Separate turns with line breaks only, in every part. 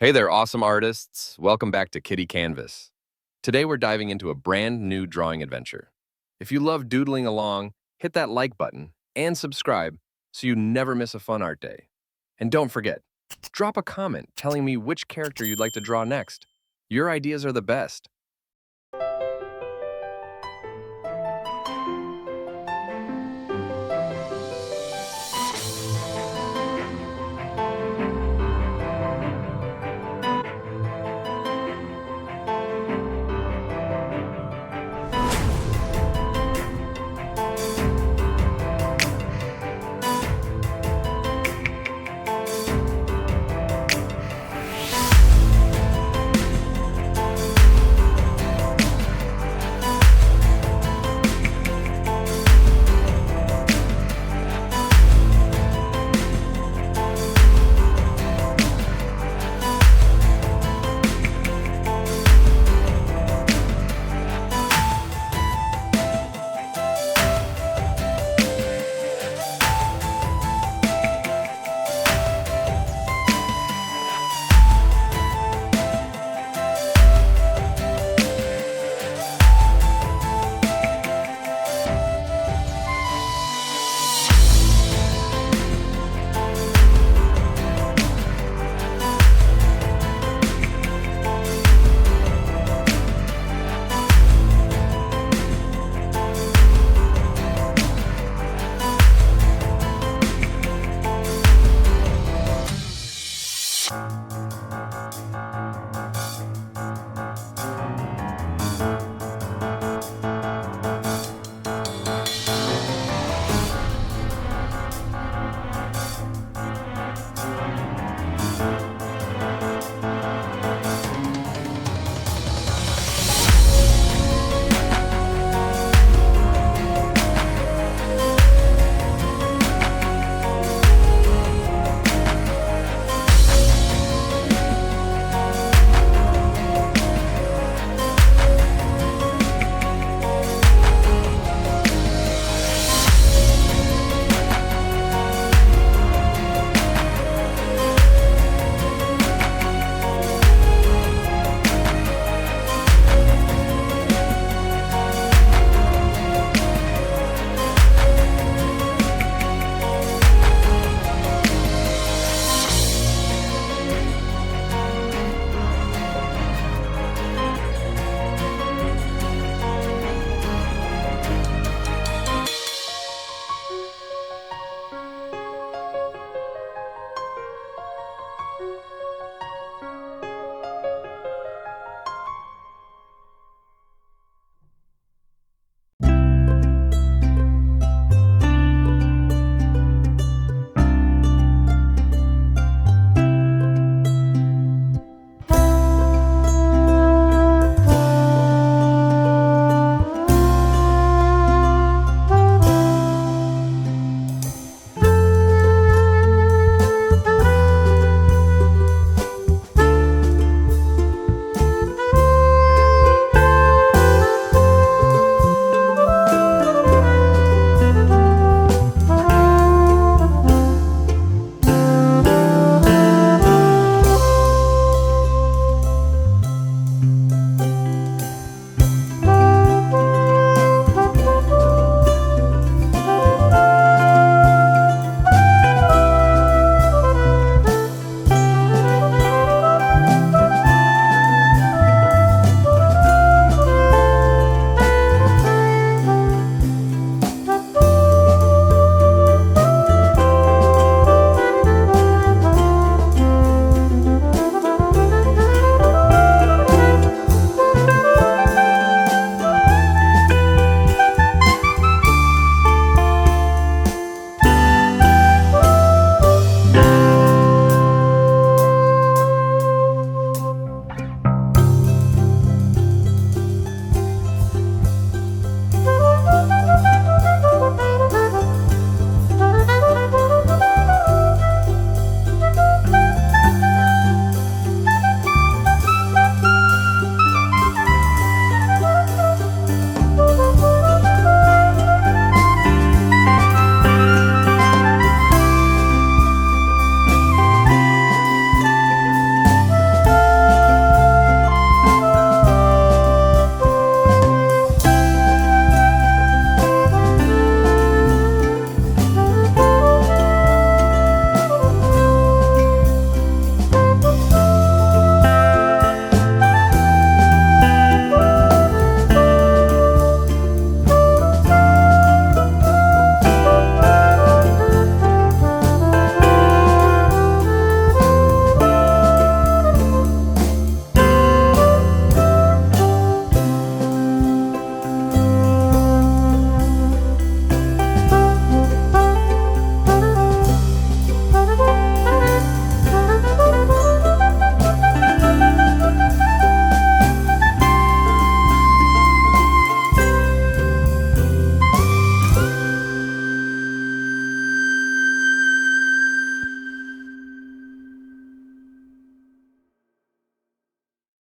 Hey there, awesome artists. Welcome back to Kitty Canvas. Today we're diving into a brand new drawing adventure. If you love doodling along, hit that like button and subscribe so you never miss a fun art day. And don't forget, drop a comment telling me which character you'd like to draw next. Your ideas are the best.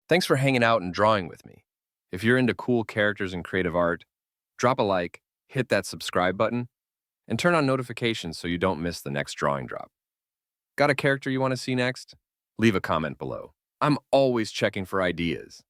Thanks for hanging out and drawing with me. If you're into cool characters and creative art, drop a like, hit that subscribe button, and turn on notifications so you don't miss the next drawing drop. Got a character you want to see next? Leave a comment below. I'm always checking for ideas.